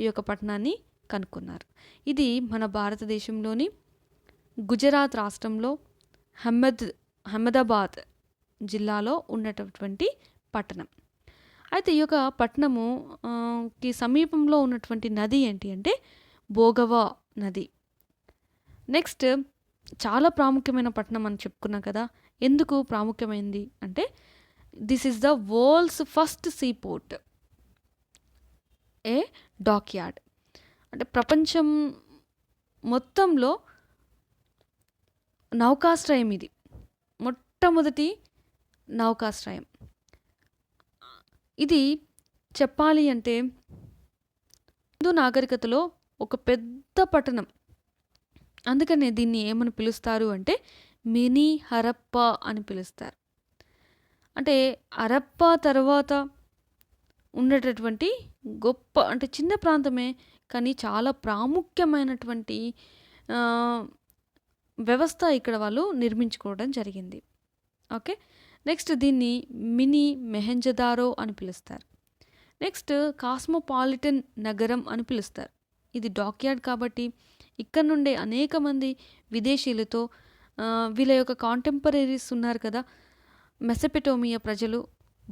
ఈ యొక్క పట్టణాన్ని కనుక్కున్నారు. ఇది మన భారతదేశంలోని గుజరాత్ రాష్ట్రంలో అహ్మదాబాద్ జిల్లాలో ఉన్నటువంటి పట్టణం. అయితే ఈ యొక్క పట్టణము కి సమీపంలో ఉన్నటువంటి నది ఏంటి అంటే భోగవా నది. నెక్స్ట్ చాలా ప్రాముఖ్యమైన పట్టణం అని చెప్పుకున్నాం కదా. ఎందుకు ప్రాముఖ్యమైంది అంటే this is the world's first see port, A dockyard. అంటే ప్రపంచం మొత్తంలో నౌకాశ్రయం ఇది. మొట్టమొదటి నౌకాశ్రయం ఇది. చెప్పాలి అంటే హిందూ నాగరికతలో ఒక పెద్ద పట్టణం. అందుకనే దీన్ని ఏమని పిలుస్తారు అంటే మినీ హరప్ప అని పిలుస్తారు. అంటే హరప్ప తర్వాత ఉండేటటువంటి గొప్ప, అంటే చిన్న ప్రాంతమే కానీ చాలా ప్రాముఖ్యమైనటువంటి వ్యవస్థ ఇక్కడ వాళ్ళు నిర్మించుకోవడం జరిగింది. ఓకే. నెక్స్ట్ దీన్ని మినీ మొహెంజదారో అని పిలుస్తారు. నెక్స్ట్ కాస్మోపాలిటన్ నగరం అని పిలుస్తారు. ఇది డాక్యార్డ్ కాబట్టి ఇక్కడ నుండే అనేక మంది విదేశీయులతో వీళ్ళ యొక్క కాంటెంపరీస్ ఉన్నారు కదా, మెసపెటోమియా ప్రజలు,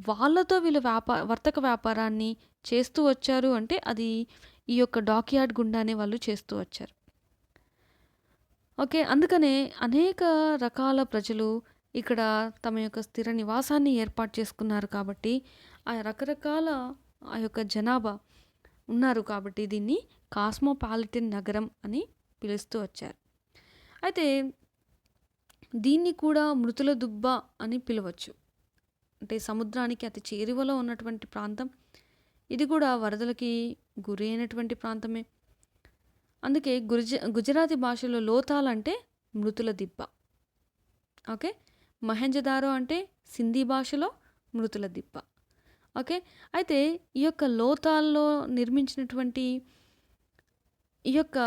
వాళ్ళతో వీళ్ళు వర్తక వ్యాపారాన్ని చేస్తూ వచ్చారు. అంటే అది ఈ యొక్క డాక్యార్డ్ గుండానే వాళ్ళు చేస్తూ వచ్చారు. ఓకే. అందుకనే అనేక రకాల ప్రజలు ఇక్కడ తమ యొక్క స్థిర నివాసాన్ని ఏర్పాటు చేసుకున్నారు కాబట్టి ఆ రకరకాల ఆ యొక్క జనాభా ఉన్నారు కాబట్టి దీన్ని కాస్మోపాలిటన్ నగరం అని పిలుస్తూ వచ్చారు. అయితే దీన్ని కూడా మృతుల దుబ్బ అని పిలవచ్చు. అంటే సముద్రానికి అతి చేరువలో ఉన్నటువంటి ప్రాంతం. ఇది కూడా వరదలకి గురి అయినటువంటి ప్రాంతమే. అందుకే గుజరాతీ భాషలో లోతాల్ అంటే మృతుల దిబ్బ. ఓకే. మొహెంజదారో అంటే సింధీ భాషలో మృతుల దిబ్బ. ఓకే. అయితే ఈ యొక్క లోతాల్లో నిర్మించినటువంటి ఈ యొక్క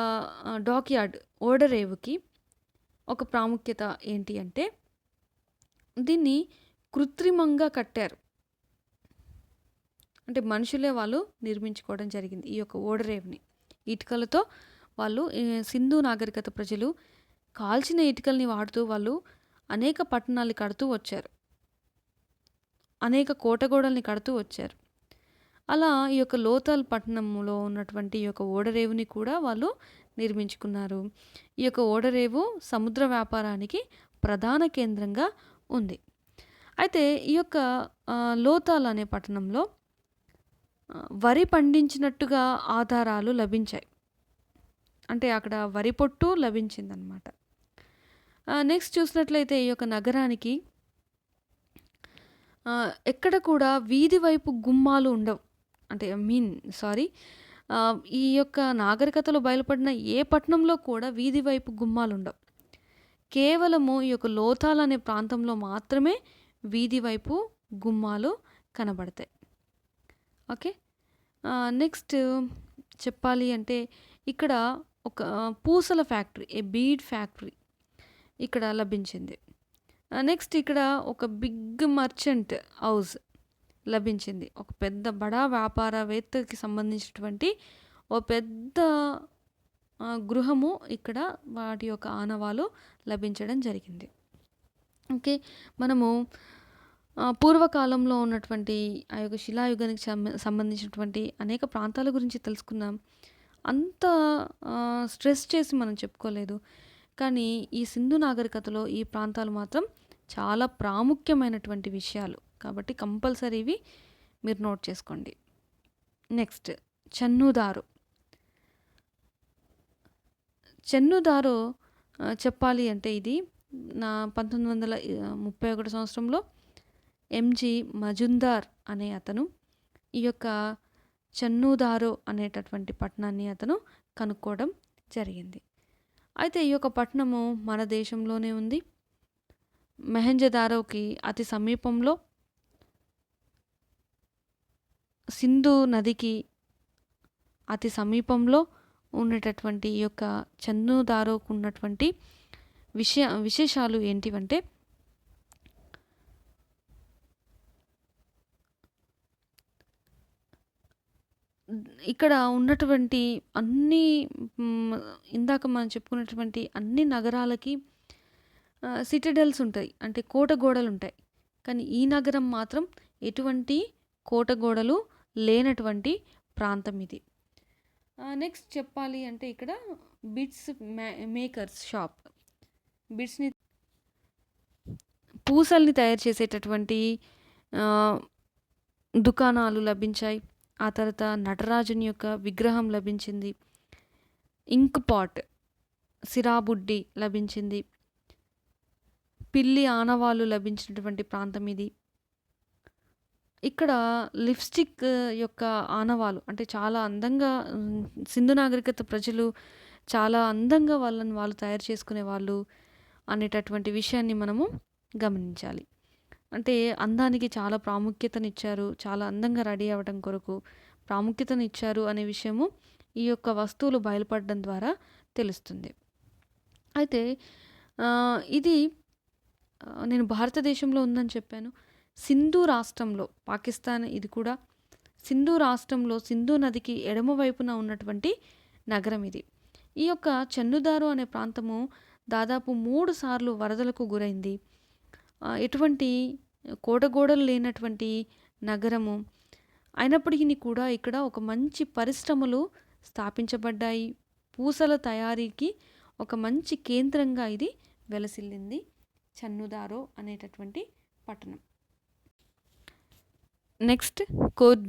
డాక్యార్డ్ ఓడరేవుకి ఒక ప్రాముఖ్యత ఏంటి అంటే దీన్ని కృత్రిమంగా కట్టారు. అంటే మనుషులే వాళ్ళు నిర్మించుకోవడం జరిగింది ఈ యొక్క ఓడరేవుని. ఇటుకలతో వాళ్ళు సింధు నాగరికత ప్రజలు కాల్చిన ఇటుకల్ని వాడుతూ వాళ్ళు అనేక పట్టణాలు కడుతూ వచ్చారు, అనేక కోటగోడల్ని కడుతూ వచ్చారు. అలా ఈ యొక్క లోతాల్ పట్టణంలో ఉన్నటువంటి ఈ యొక్క ఓడరేవుని కూడా వాళ్ళు నిర్మించుకున్నారు. ఈ యొక్క ఓడరేవు సముద్ర వ్యాపారానికి ప్రధాన కేంద్రంగా ఉంది. అయితే ఈ యొక్క లోతాల్ అనే పట్టణంలో వరి పండించినట్టుగా ఆధారాలు లభించాయి. అంటే అక్కడ వరి పొట్టు లభించిందనమాట. నెక్స్ట్ చూసినట్లయితే ఈ యొక్క నగరానికి ఎక్కడ కూడా వీధి వైపు గుమ్మాలు ఉండవు. అంటే ఈ యొక్క నాగరికతలో బయలుపడిన ఏ పట్టణంలో కూడా వీధి వైపు గుమ్మాలు ఉండవు. కేవలము ఈ యొక్క లోతాల్ అనే ప్రాంతంలో మాత్రమే వీధి వైపు గుమ్మాలు కనబడతాయి. ఓకే. నెక్స్ట్ చెప్పాలి అంటే ఇక్కడ ఒక పూసల ఫ్యాక్టరీ, ఏ బీడ్ ఫ్యాక్టరీ ఇక్కడ లభించింది. నెక్స్ట్ ఇక్కడ ఒక బిగ్ మర్చెంట్ హౌస్ లభించింది. ఒక పెద్ద బడా వ్యాపారవేత్తకి సంబంధించినటువంటి ఓ పెద్ద గృహము ఇక్కడ వాటి యొక్క ఆనవాలు లభించడం జరిగింది. ఓకే. మనము పూర్వకాలంలో ఉన్నటువంటి ఆ యొక్క శిలాయుగానికి సంబంధించినటువంటి అనేక ప్రాంతాల గురించి తెలుసుకున్నాం. అంత స్ట్రెస్ చేసి మనం చెప్పుకోలేదు. కానీ ఈ సింధు నాగరికతలో ఈ ప్రాంతాలు మాత్రం చాలా ప్రాముఖ్యమైనటువంటి విషయాలు. కాబట్టి కంపల్సరీ ఇవి మీరు నోట్ చేసుకోండి. నెక్స్ట్ చెన్నుదారు. చెన్నుదారు చెప్పాలి అంటే ఇది 1931 సంవత్సరంలో ఎంజి మజుందార్ అనే అతను ఈ యొక్క చెన్నుదారు అనేటటువంటి పట్టణాన్ని అతను కనుక్కోవడం జరిగింది. అయితే ఈ యొక్క పట్టణము మన దేశంలోనే ఉంది. మొహంజదారోకి అతి సమీపంలో, సింధు నదికి అతి సమీపంలో ఉండేటటువంటి ఈ యొక్క చెన్నుదారోకు ఉన్నటువంటి విశేషాలు ఏంటివంటే, ఇక్కడ ఉన్నటువంటి అన్ని ఇందాక మనం చెప్పుకున్నటువంటి అన్ని నగరాలకి సిటడెల్స్ ఉంటాయి, అంటే కోట గోడలు ఉంటాయి. కానీ ఈ నగరం మాత్రం ఎటువంటి కోట గోడలు లేనటువంటి ప్రాంతం ఇది. నెక్స్ట్ చెప్పాలి అంటే ఇక్కడ బిడ్స్ మేకర్స్ షాప్, బిడ్స్ని పూసల్ని తయారు చేసేటటువంటి దుకాణాలు లభించాయి. ఆ తర్వాత నటరాజుని యొక్క విగ్రహం లభించింది. ఇంక్ పాట్, సిరాబుడ్డి లభించింది. పిల్లి ఆనవాళ్ళు లభించినటువంటి ప్రాంతం ఇది. ఇక్కడ లిప్స్టిక్ యొక్క ఆనవాలు, అంటే చాలా అందంగా సింధు నాగరికత ప్రజలు చాలా అందంగా వాళ్ళు తయారు చేసుకునేవాళ్ళు అనేటటువంటి విషయాన్ని మనము గమనించాలి. అంటే అందానికి చాలా ప్రాముఖ్యతనిచ్చారు, చాలా అందంగా రెడీ అవ్వడం కొరకు ప్రాముఖ్యతనిచ్చారు అనే విషయము ఈ యొక్క వస్తువులు బయలుపడడం ద్వారా తెలుస్తుంది. అయితే ఇది నేను భారతదేశంలో ఉందని చెప్పాను. సింధు రాష్ట్రంలో, పాకిస్తాన్ ఇది కూడా సింధు రాష్ట్రంలో సింధు నదికి ఎడమ వైపున ఉన్నటువంటి నగరం ఇది. ఈ యొక్క చెన్నుదారు అనే ప్రాంతము దాదాపు 3 సార్లు వరదలకు గురైంది. ఎటువంటి కోటగోడలు లేనటువంటి నగరము అయినప్పటికీ కూడా ఇక్కడ ఒక మంచి పరిశ్రమలు స్థాపించబడ్డాయి. పూసల తయారీకి ఒక మంచి కేంద్రంగా ఇది వెలసిల్లింది చెన్నుదారో అనేటటువంటి పట్టణం. నెక్స్ట్ కోట్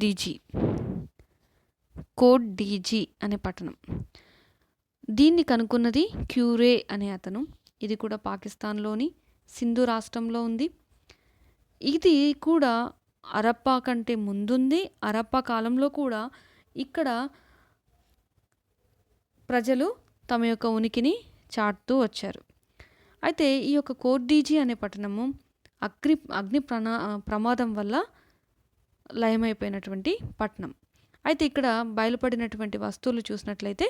డీజీ అనే పట్టణం. దీన్ని కనుక్కున్నది క్యూరే అనే అతను. ఇది కూడా పాకిస్తాన్లోని సింధు రాష్ట్రంలో ఉంది. ఇది కూడా హరప్పా కంటే ముందుంది. హరప్పా కాలంలో కూడా ఇక్కడ ప్రజలు తమ యొక్క ఉనికిని చాటుతూ వచ్చారు. అయితే ఈ యొక్క కోట్-డీజీ అనే పట్టణము అగ్ని ప్రమాదం వల్ల లయమైపోయినటువంటి పట్టణం. అయితే ఇక్కడ బయలుపడినటువంటి వస్తువులు చూసినట్లయితే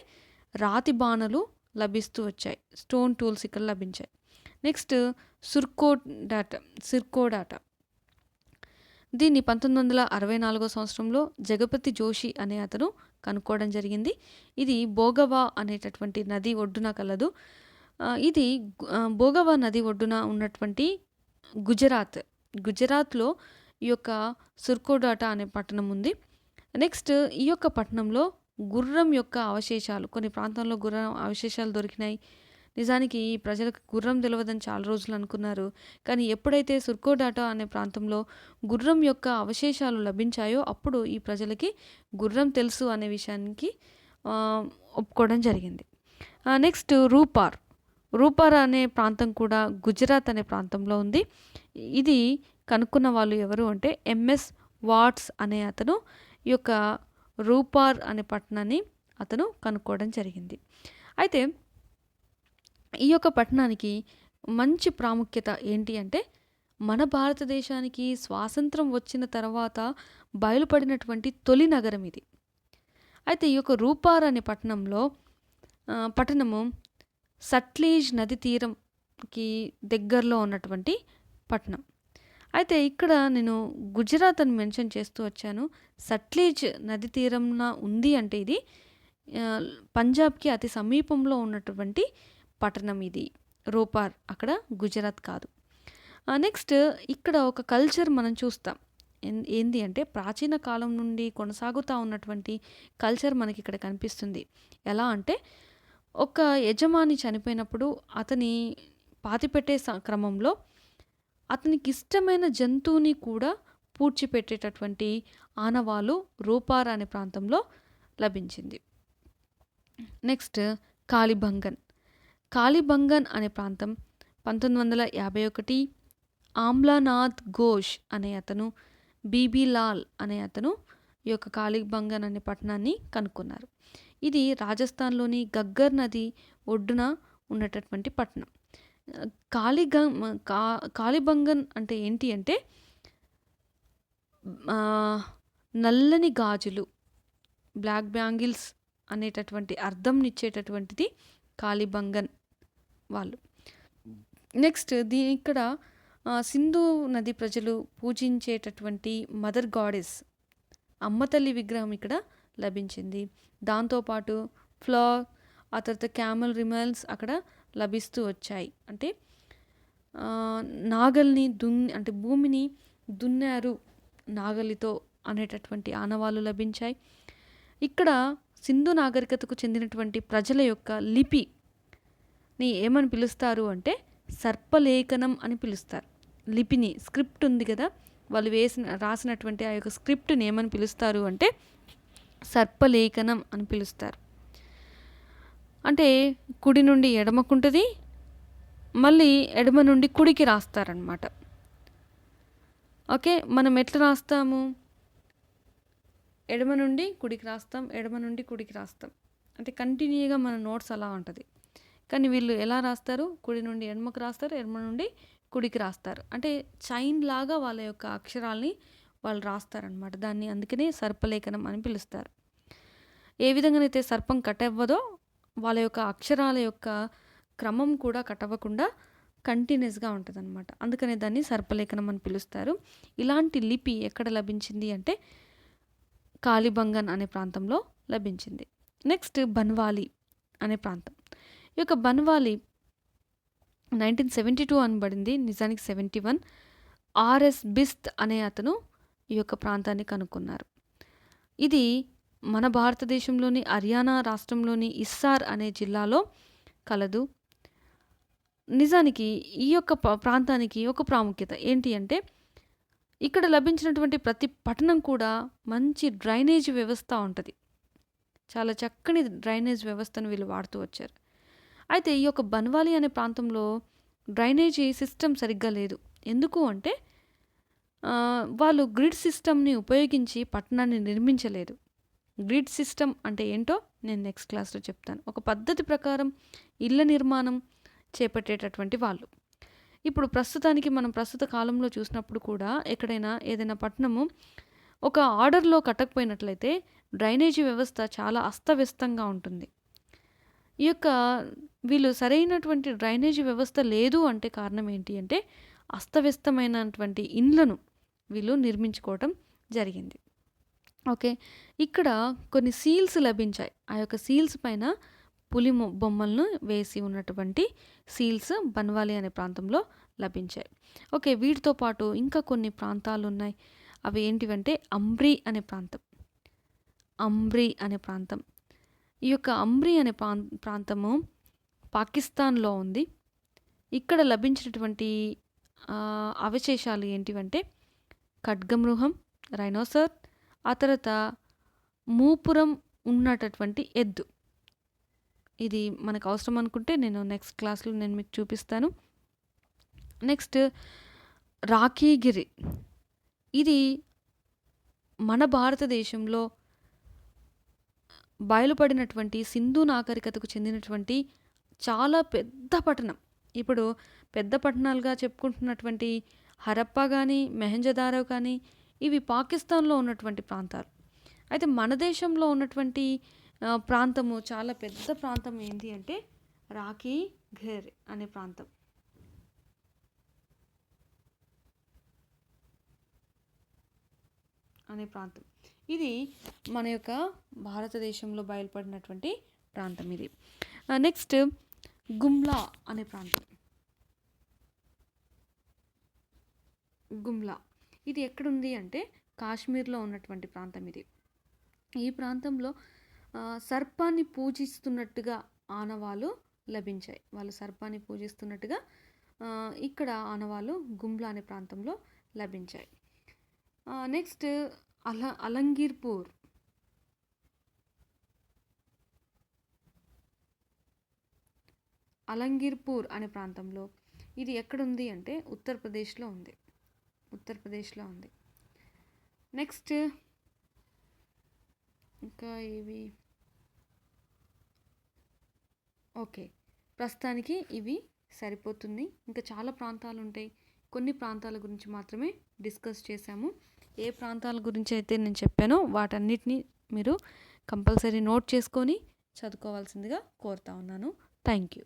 రాతి బాణలు లభిస్తూ వచ్చాయి, స్టోన్ టూల్స్ ఇక్కడ లభించాయి. నెక్స్ట్ సిర్కోడాటా. దీన్ని 1964 సంవత్సరంలో జగపతి జోషి అనే అతను కనుక్కోవడం జరిగింది. ఇది భోగవా అనేటటువంటి నది ఒడ్డున కలదు. ఇది భోగవా నది ఒడ్డున ఉన్నటువంటి గుజరాత్లో ఈ యొక్క సిర్కోడాటా అనే పట్టణం ఉంది. నెక్స్ట్ ఈ యొక్క పట్టణంలో గుర్రం యొక్క అవశేషాలు, కొన్ని ప్రాంతాల్లో గుర్రం అవశేషాలు దొరికినాయి. నిజానికి ఈ ప్రజలకు గుర్రం తెలియదని చాలా రోజులు అనుకున్నారు. కానీ ఎప్పుడైతే సిర్కోడాటా అనే ప్రాంతంలో గుర్రం యొక్క అవశేషాలు లభించాయో అప్పుడు ఈ ప్రజలకి గుర్రం తెలుసు అనే విషయానికి ఒప్పుకోవడం జరిగింది. నెక్స్ట్ రూపార్ అనే ప్రాంతం కూడా గుజరాత్ అనే ప్రాంతంలో ఉంది. ఇది కనుక్కున్న వాళ్ళు ఎవరు అంటే ఎంఎస్ వాట్స్ అనే అతను ఈ యొక్క రూపార్ అనే పట్టణాన్ని అతను కనుక్కోవడం జరిగింది. అయితే ఈ యొక్క పట్టణానికి మంచి ప్రాముఖ్యత ఏంటి అంటే, మన భారతదేశానికి స్వాతంత్రం వచ్చిన తర్వాత బయలుపడినటువంటి తొలి నగరం ఇది. అయితే ఈ యొక్క రూపార్ అనే పట్టణము సట్లెజ్ నది తీరంకి దగ్గరలో ఉన్నటువంటి పట్టణం. అయితే ఇక్కడ నేను గుజరాత్ అని మెన్షన్ చేస్తూ వచ్చాను. సట్లెజ్ నది తీరంన ఉంది అంటే ఇది పంజాబ్కి అతి సమీపంలో ఉన్నటువంటి పట్టణం ఇది రూపార్, అక్కడ గుజరాత్ కాదు. నెక్స్ట్ ఇక్కడ ఒక కల్చర్ మనం చూస్తాం. ఏంది అంటే ప్రాచీన కాలం నుండి కొనసాగుతూ ఉన్నటువంటి కల్చర్ మనకి ఇక్కడ కనిపిస్తుంది. ఎలా అంటే ఒక యజమాని చనిపోయినప్పుడు అతని పాతిపెట్టే క్రమంలో అతనికి ఇష్టమైన జంతువుని కూడా పూడ్చిపెట్టేటటువంటి ఆనవాలు రూపార్ అనే ప్రాంతంలో లభించింది. నెక్స్ట్ కాలిబంగన్. కాలిబంగన్ అనే ప్రాంతం 1951 ఆమ్లానాథ్ ఘోష్ అనే అతను, బీబీ లాల్ అనే అతను ఈ యొక్క కాలిబంగన్ అనే పట్టణాన్ని కనుక్కున్నారు. ఇది రాజస్థాన్లోని గగ్గర్ నది ఒడ్డున ఉన్నటటువంటి పట్టణం. కాలిబంగన్ అంటే ఏంటి అంటే నల్లని గాజులు, బ్లాక్ బ్యాంగిల్స్ అనేటటువంటి అర్థంనిచ్చేటటువంటిది కాలిబంగన్ వాళ్ళు. నెక్స్ట్ ఇక్కడ సింధు నది ప్రజలు పూజించేటటువంటి మదర్ గాడెస్ అమ్మతల్లి విగ్రహం ఇక్కడ లభించింది. దాంతోపాటు ఫ్లవర్, ఆ తర్వాత క్యామెల్ రిమల్స్ అక్కడ లభిస్తూ వచ్చాయి. అంటే నాగల్ని అంటే భూమిని దున్నారు నాగలితో అనేటటువంటి ఆనవాళ్ళు లభించాయి. ఇక్కడ సింధు నాగరికతకు చెందినటువంటి ప్రజల యొక్క లిపిని ఏమని పిలుస్తారు అంటే సర్పలేఖనం అని పిలుస్తారు. లిపిని, స్క్రిప్ట్ ఉంది కదా, వాళ్ళు రాసినటువంటి ఆ యొక్క స్క్రిప్ట్ని ఏమని పిలుస్తారు అంటే సర్పలేఖనం అని పిలుస్తారు. అంటే కుడి నుండి ఎడమకుంటుంది, మళ్ళీ ఎడమ నుండి కుడికి రాస్తారనమాట. ఓకే, మనం ఎట్లా రాస్తాము? ఎడమ నుండి కుడికి రాస్తాం, ఎడమ నుండి కుడికి రాస్తాం. అంటే కంటిన్యూగా మన నోట్స్ అలా ఉంటుంది. కానీ వీళ్ళు ఎలా రాస్తారు? కుడి నుండి ఎడమకు రాస్తారు, ఎడమ నుండి కుడికి రాస్తారు. అంటే చైన్ లాగా వాళ్ళ యొక్క అక్షరాల్ని వాళ్ళు రాస్తారనమాట. దాన్ని అందుకనే సర్పలేఖనం అని పిలుస్తారు. ఏ విధంగానైతే సర్పం కట్ అవ్వదో వాళ్ళ యొక్క అక్షరాల యొక్క క్రమం కూడా కట్ అవ్వకుండా కంటిన్యూస్గా ఉంటుంది అనమాట. అందుకనే దాన్ని సర్పలేఖనం అని పిలుస్తారు. ఇలాంటి లిపి ఎక్కడ లభించింది అంటే కాలిబంగన్ అనే ప్రాంతంలో లభించింది. నెక్స్ట్ బన్వాలి అనే ప్రాంతం. ఈ యొక్క బన్వాలి 1972 అనబడింది, నిజానికి 71. ఆర్ఎస్ బిస్త్ అనే అతను ఈ యొక్క ప్రాంతాన్ని కనుక్కున్నారు. ఇది మన భారతదేశంలోని హర్యానా రాష్ట్రంలోని ఇస్సార్ అనే జిల్లాలో కలదు. నిజానికి ఈ యొక్క ప్రాంతానికి ఒక ప్రాముఖ్యత ఏంటి అంటే ఇక్కడ లభించినటువంటి ప్రతి పట్టణం కూడా మంచి డ్రైనేజ్ వ్యవస్థ ఉంటుంది. చాలా చక్కని డ్రైనేజ్ వ్యవస్థను వీళ్ళు వాడుతూ వచ్చారు. అయితే ఈ యొక్క బన్వాలి అనే ప్రాంతంలో డ్రైనేజీ సిస్టమ్ సరిగ్గా లేదు. ఎందుకు అంటే వాళ్ళు గ్రిడ్ సిస్టమ్ని ఉపయోగించి పట్టణాన్ని నిర్మించలేదు. గ్రిడ్ సిస్టమ్ అంటే ఏంటో నేను నెక్స్ట్ క్లాస్లో చెప్తాను. ఒక పద్ధతి ప్రకారం ఇళ్ళ నిర్మాణం చేపట్టేటటువంటి వాళ్ళు. ఇప్పుడు ప్రస్తుతానికి మనం ప్రస్తుత కాలంలో చూసినప్పుడు కూడా ఎక్కడైనా ఏదైనా పట్టణము ఒక ఆర్డర్లో కట్టకపోయినట్లయితే డ్రైనేజీ వ్యవస్థ చాలా అస్తవ్యస్తంగా ఉంటుంది. ఈ యొక్క వీళ్ళు సరైనటువంటి డ్రైనేజీ వ్యవస్థ లేదు అంటే కారణం ఏంటి అంటే అస్తవ్యస్తమైనటువంటి ఇండ్లను వీళ్ళు నిర్మించుకోవటం జరిగింది. ఓకే, ఇక్కడ కొన్ని సీల్స్ లభించాయి. ఆ యొక్క సీల్స్ పైన పులి బొమ్మలను వేసి ఉన్నటువంటి సీల్స్ బన్వాలి అనే ప్రాంతంలో లభించాయి. ఓకే, వీటితో పాటు ఇంకా కొన్ని ప్రాంతాలు ఉన్నాయి. అవి ఏంటివంటే అంబ్రీ అనే ప్రాంతం. అంబ్రీ అనే ప్రాంతం. ఈ యొక్క అంబ్రీ అనే ప్రాంతము పాకిస్తాన్లో ఉంది. ఇక్కడ లభించినటువంటి అవశేషాలు ఏంటివంటే ఖడ్గమృగం, రైనోసర్, ఆ తర్వాత మూపురం ఉన్నటటువంటి ఎద్దు. ఇది మనకు అవసరం అనుకుంటే నేను నెక్స్ట్ క్లాస్లో నేను మీకు చూపిస్తాను. నెక్స్ట్ రాఖీగిరి. ఇది మన భారతదేశంలో బయలుపడినటువంటి సింధు నాగరికతకు చెందినటువంటి చాలా పెద్ద పట్టణం. ఇప్పుడు పెద్ద పట్టణాలుగా చెప్పుకుంటున్నటువంటి హరప్పా కానీ మెహంజదారో కానీ ఇవి పాకిస్తాన్లో ఉన్నటువంటి ప్రాంతాలు. అయితే మన దేశంలో ఉన్నటువంటి ప్రాంతము చాలా పెద్ద ప్రాంతం ఏంటి అంటే రాఖీఘర్ అనే ప్రాంతం. ఇది మన యొక్క భారతదేశంలో బయలుపడినటువంటి ప్రాంతం ఇది. నెక్స్ట్ గుమ్లా అనే ప్రాంతం. గుమ్లా ఇది ఎక్కడుంది అంటే కాశ్మీర్లో ఉన్నటువంటి ప్రాంతం ఇది. ఈ ప్రాంతంలో సర్పాన్ని పూజిస్తున్నట్టుగా ఆనవాలు లభించాయి. వాళ్ళు సర్పాన్ని పూజిస్తున్నట్టుగా ఇక్కడ ఆనవాలు గుంబ్లా అనే ప్రాంతంలో లభించాయి. నెక్స్ట్ అలంగీర్పూర్. అలంగీర్పూర్ అనే ప్రాంతంలో ఇది ఎక్కడుంది అంటే ఉత్తరప్రదేశ్లో ఉంది. నెక్స్ట్ ఇంకా ఇవి ఓకే, ప్రస్తుతానికి ఇవి సరిపోతుంది. ఇంకా చాలా ప్రాంతాలు ఉంటాయి. కొన్ని ప్రాంతాల గురించి మాత్రమే డిస్కస్ చేశాము. ఏ ప్రాంతాల గురించి అయితే నేను చెప్పానో వాటన్నిటిని మీరు కంపల్సరీ నోట్ చేసుకొని చదువుకోవాల్సిందిగా కోరుతా ఉన్నాను. Thank you.